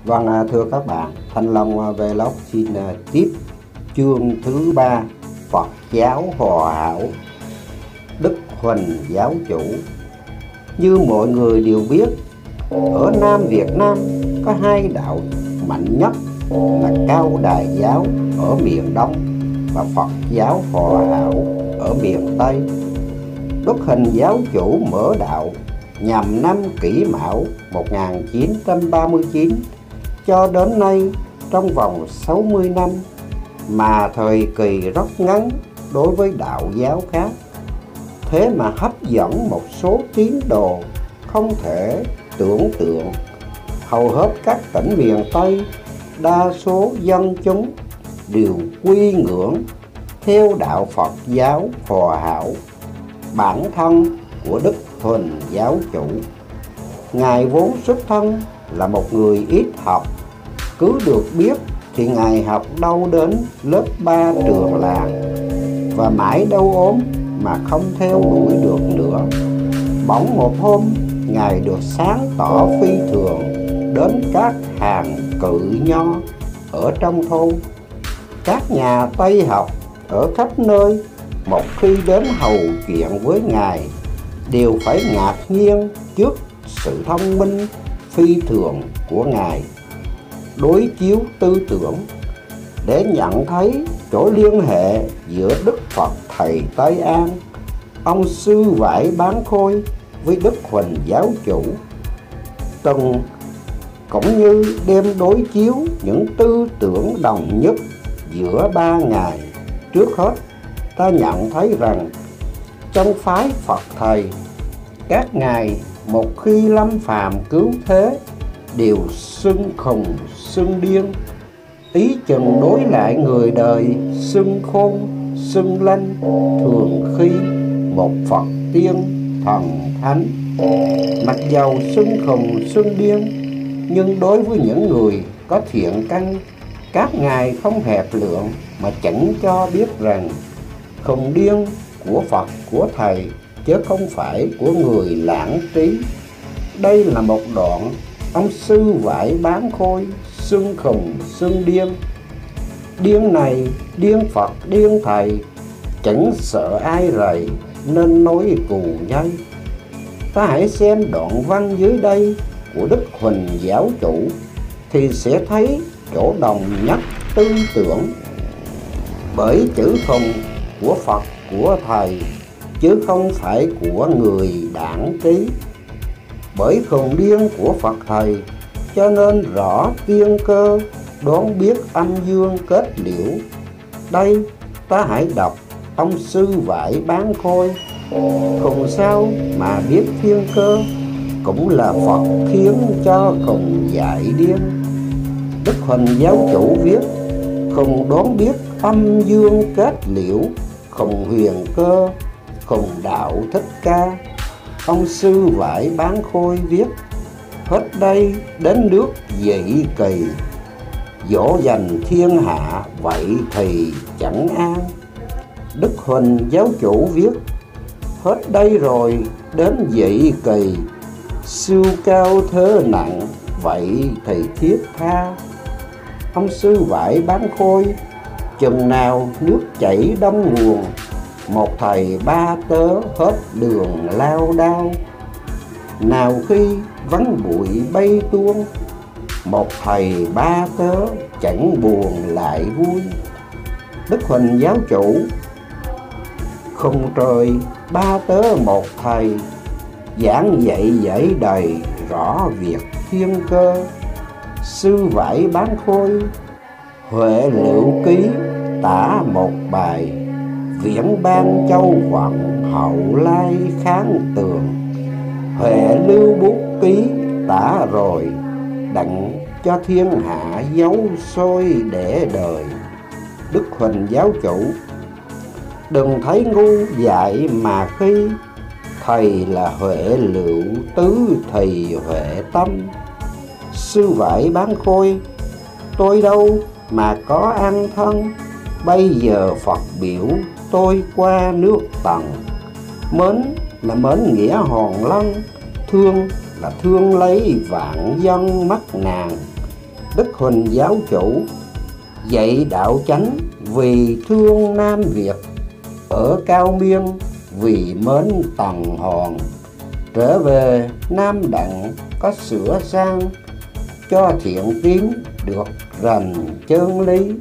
Vâng, thưa các bạn, Thanh Long Vlog xin tiếp chương thứ 3, Phật giáo hòa hảo. Đức Huỳnh giáo chủ. Như mọi người đều biết, ở Nam Việt Nam có hai đạo mạnh nhất là Cao Đài giáo ở miền Đông và Phật giáo hòa hảo ở miền Tây. Đức Huỳnh giáo chủ mở đạo nhằm năm Kỷ Mão 1939 cho đến nay, trong vòng 60 năm, mà thời kỳ rất ngắn đối với đạo giáo khác. Thế mà hấp dẫn một số tín đồ không thể tưởng tượng. Hầu hết các tỉnh miền Tây, đa số dân chúng đều quy ngưỡng theo đạo Phật giáo hòa hảo. Bản thân của Đức Huỳnh giáo chủ, Ngài vốn xuất thân là một người ít học. Cứ được biết thì Ngài học đâu đến lớp 3 trường làng, và mãi đâu ốm mà không theo đuổi được nữa. Bỗng một hôm, Ngài được sáng tỏ phi thường đến các hàng cự nho ở trong thôn. Các nhà Tây học ở khắp nơi một khi đến hầu chuyện với Ngài đều phải ngạc nhiên trước sự thông minh phi thường của Ngài. Đối chiếu tư tưởng để nhận thấy chỗ liên hệ giữa Đức Phật Thầy Tây An, ông Sư Vải Bán Khôi, với Đức Huỳnh giáo chủ, cũng như đem đối chiếu những tư tưởng đồng nhất giữa ba ngài. Trước hết, ta nhận thấy rằng trong phái Phật Thầy, các ngài một khi lâm phàm cứu thế đều xưng khùng xưng điên, ý chừng đối lại người đời xưng khôn xưng lanh, thường khi một Phật tiên thần thánh. Mặc dầu xưng khùng xưng điên, nhưng đối với những người có thiện căn, các ngài không hẹp lượng mà chẳng cho biết rằng khùng điên của Phật của Thầy, chứ không phải của người lãng trí. Đây là một đoạn ông Sư Vải Bán Khôi xưng khùng xưng điên. Điên này, điên Phật điên Thầy, chẳng sợ ai rầy nên nói cù nhây. Ta hãy xem đoạn văn dưới đây của Đức Huỳnh giáo chủ thì sẽ thấy chỗ đồng nhất tư tưởng. Bởi chữ khùng của Phật của Thầy, chứ không phải của người đảng trí. Bởi khùng điên của Phật Thầy, cho nên rõ tiên cơ, đoán biết âm dương kết liễu. Đây ta hãy đọc ông Sư Vải Bán Khôi. Khùng sao mà biết thiên cơ, cũng là Phật khiến cho khùng dại điên. Đức Huỳnh giáo chủ viết: khùng đoán biết âm dương kết liễu, khùng huyền cơ, khùng đạo Thích Ca. Ông Sư Vải Bán Khôi viết: hết đây đến nước Dị Kỳ, dỗ dành thiên hạ vậy thì chẳng an. Đức Huỳnh giáo chủ viết: hết đây rồi đến Dị Kỳ, siêu cao thế nặng vậy thì thiết tha. Ông Sư Vải Bán Khôi: chừng nào nước chảy đông nguồn, một thầy ba tớ hết đường lao đao. Nào khi vắng bụi bay tuôn, một thầy ba tớ chẳng buồn lại vui. Đức Huỳnh giáo chủ: khùng trời ba tớ một thầy, giảng dạy dạy đầy rõ việc thiên cơ. Sư Vải Bán Khôi: Huệ Lựu Ký tả một bài, viễn ban châu vận hậu lai kháng tường. Huệ Lưu Bút Ký tả rồi, đặng cho thiên hạ dấu sôi để đời. Đức Huỳnh giáo chủ: đừng thấy ngu dại mà khi, Thầy là Huệ Lựu tứ thì huệ tâm. Sư Vải Bán Khôi: tôi đâu mà có ăn thân, bây giờ Phật biểu tôi qua nước Tần. Mến là mến nghĩa hòn lân, thương là thương lấy vạn dân mắc nàng. Đức Huỳnh giáo chủ dạy đạo chánh vì thương Nam Việt, ở Cao Miên vì mến Tần Hòn, trở về Nam Đặng có sửa sang, cho thiện tiến được rành chân lý.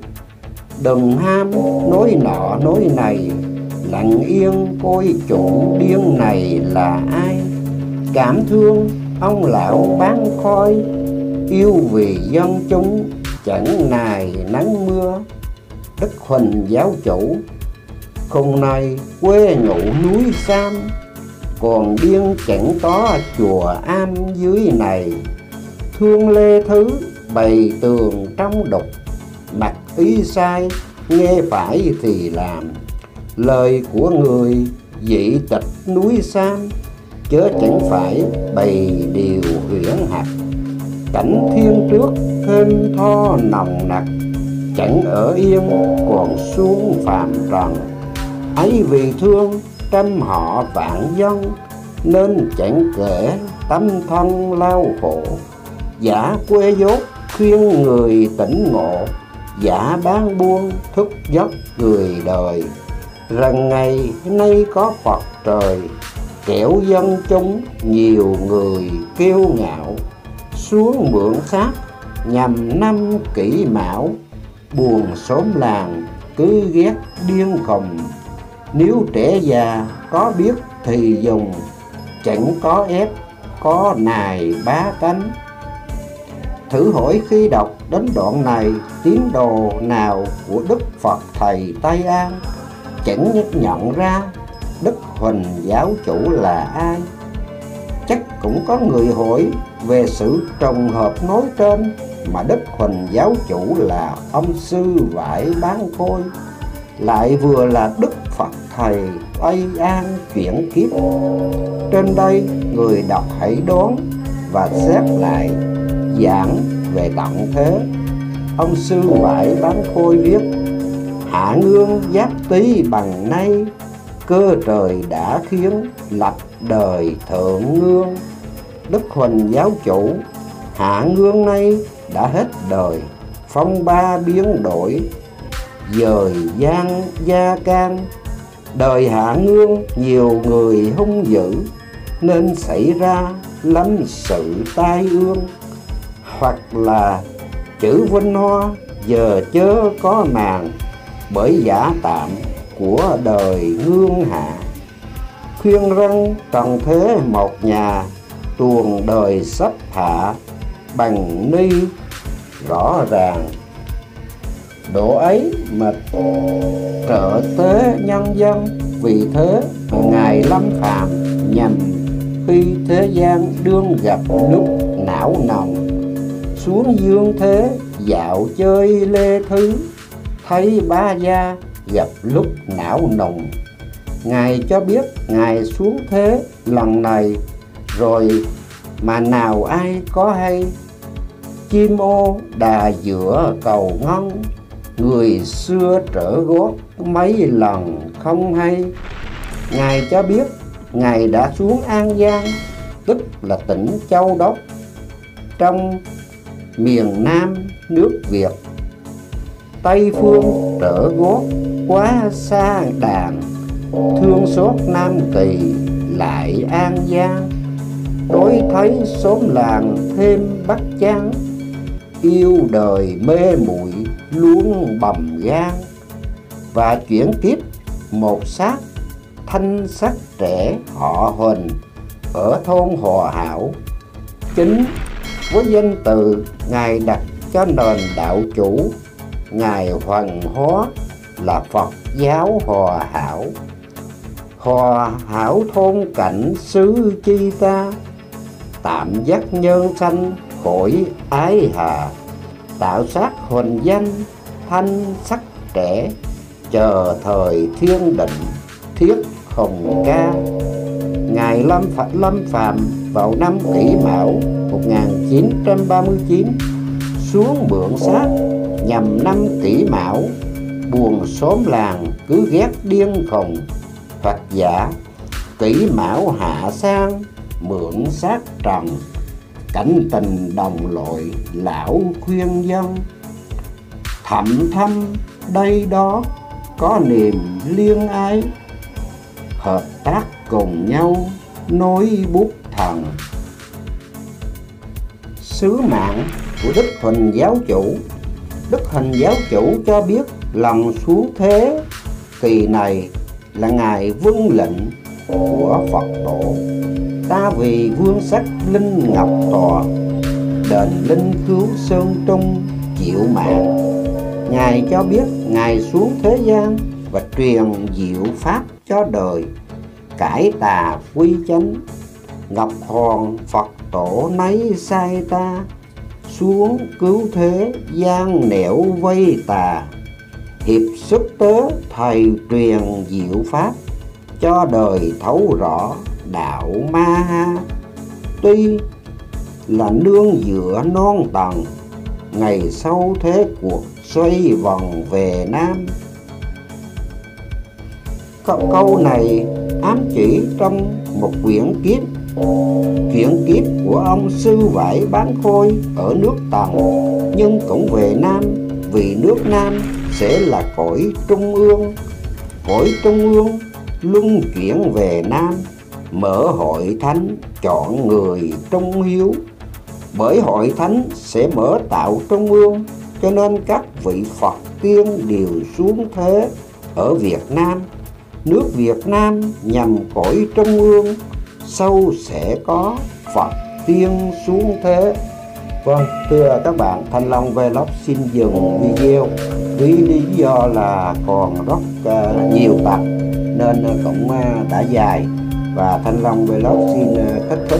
Đừng ham nói nọ nói này, lặng yên coi chủ điên này là ai. Cảm thương ông lão bán khói, yêu vì dân chúng chẳng nài nắng mưa. Đức Huỳnh giáo chủ khùng này quê ngụ núi Sam, còn điên chẳng có chùa am dưới này. Thương Lê Thứ bày tường trong đục, mặc ý sai nghe phải thì làm. Lời của người dị tịch núi Sam, chớ chẳng phải bày điều huyễn hạt. Cảnh thiên trước thêm tho nồng nặc, chẳng ở yên còn xuống phàm trần. Ấy vì thương trăm họ vạn dân, nên chẳng kể tâm thân lao khổ. Giả quê dốt khuyên người tỉnh ngộ, giả bán buôn thức giấc người đời. Rằng ngày nay có Phật trời, kẻo dân chúng nhiều người kiêu ngạo. Xuống mượn xác nhằm năm Kỷ Mão, buồn xóm làng cứ ghét điên khùng. Nếu trẻ già có biết thì dùng, chẳng có ép có nài bá tánh. Thử hỏi khi đọc đến đoạn này, tín đồ nào của Đức Phật Thầy Tây An chẳng nhận ra Đức Huỳnh giáo chủ là ai? Chắc cũng có người hỏi về sự trùng hợp nói trên, mà Đức Huỳnh giáo chủ là ông sư vải bán khôi, lại vừa là Đức Phật Thầy Tây An chuyển kiếp. Trên đây người đọc hãy đoán và xét lại giảng về tận thế. Ông sư vải bán khôi viết: Hạ Ngương Giáp Tý bằng nay, cơ trời đã khiến lập đời thượng ngương. Đức Huỳnh giáo chủ Hạ Ngương nay đã hết đời, phong ba biến đổi, dời gian gia can. Đời Hạ Ngương nhiều người hung dữ, nên xảy ra lắm sự tai ương. Hoặc là chữ Vinh Hoa giờ chớ có màng, bởi giả tạm của đời Ngương Hạ. Khuyên răng trần thế một nhà, tuồng đời sắp hạ bằng ni rõ ràng. Độ ấy mà trợ tế nhân dân, vì thế Ngài lâm phạm nhằm khi thế gian đương gặp lúc não nòng. Xuống dương thế dạo chơi Lê Thứ, thấy ba gia gặp lúc não nùng. Ngài cho biết Ngài xuống thế lần này rồi mà nào ai có hay. Chim ô đà giữa cầu ngân, người xưa trở gót mấy lần không hay. Ngài cho biết Ngài đã xuống An Giang, tức là tỉnh Châu Đốc, trong miền Nam nước Việt. Tây phương trở gót quá xa đàn, thương xót Nam Kỳ lại An Giang. Đối thấy xóm làng thêm bắt chán, yêu đời mê muội luôn bầm gan. Và chuyển kiếp một xác thanh sắc trẻ họ Huỳnh, ở thôn Hòa Hảo. Chính với danh từ Ngài đặt cho nền đạo chủ, Ngài Hoằng Hóa là Phật giáo Hòa Hảo. Hòa Hảo thôn cảnh xứ chi ta, tạm dắt nhân sanh khỏi ái hà. Tạo sát huỳnh danh thanh sắc trẻ, chờ thời thiên định thiết hồng ca. Ngài lâm phàm vào năm Kỷ Mão 1939, xuống mượn xác nhằm năm Kỷ Mão. Buồn xóm làng cứ ghét điên khùng, hoặc giả Kỷ Mão hạ sang mượn xác trần. cảnh tình đồng loại lão khuyên dân. Thầm thâm đây đó có niềm liên ái, hợp tác cùng nhau nối bút thần. Sứ mạng của Đức Huỳnh Giáo Chủ. Đức Huỳnh Giáo Chủ cho biết lần xuống thế kỳ này là ngày vâng lệnh của Phật tổ. Ta vì vương sắc linh ngọc tọa, đền linh cứu sơn trung chịu mạng. Ngài cho biết Ngài xuống thế gian và truyền diệu pháp cho đời, cải tà quy chánh. Ngọc Hoàng Phật tổ nấy sai ta, xuống cứu thế gian nẻo vây tà. Hiệp sức tớ thầy truyền diệu pháp, cho đời thấu rõ đạo ma ha. Tuy là nương dựa non tầng, ngày sau thế cuộc xoay vòng về Nam. Câu này ám chỉ trong một quyển kiếp, chuyện kiếp của ông sư vải bán khôi ở nước Tần, nhưng cũng về Nam, vì nước Nam sẽ là cõi trung ương. Cõi trung ương luân chuyển về Nam, mở hội thánh chọn người trung hiếu. Bởi hội thánh sẽ mở tạo trung ương, cho nên các vị Phật tiên đều xuống thế ở Việt Nam. Nước Việt Nam nhằm cõi trung ương, sau sẽ có Phật tiên xuống thế. Vâng, thưa các bạn, Thanh Long Vlog xin dừng video vì lý do là còn rất nhiều tập nên cũng đã dài. Và Thanh Long Vlog xin kết thúc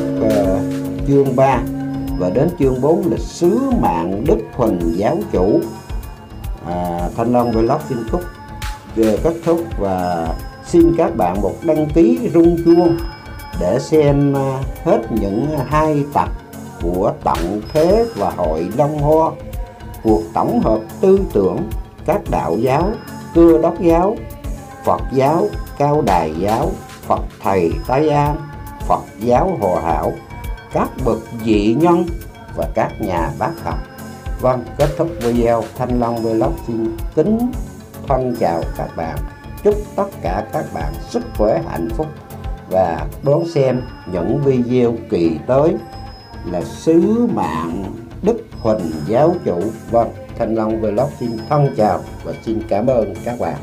chương 3 và đến chương 4 là sứ mạng Đức Huỳnh Giáo Chủ. Thanh Long Vlog xin kết thúc và xin các bạn một đăng ký rung chuông để xem hết những 2 tập của Tận Thế và Hội Long Hoa, cuộc tổng hợp tư tưởng các đạo giáo, Cơ Đốc giáo, Phật giáo, Cao Đài giáo, Phật Thầy Tây An, Phật giáo Hòa Hảo, các bậc dị nhân và các nhà bác học. Vâng, kết thúc video, Thanh Long Vlog xin kính thân chào các bạn. Chúc tất cả các bạn sức khỏe, hạnh phúc và đón xem những video kỳ tới là sứ mạng Đức Huỳnh Giáo Chủ. Vâng, Thanh Long Vlog xin thân chào và xin cảm ơn các bạn.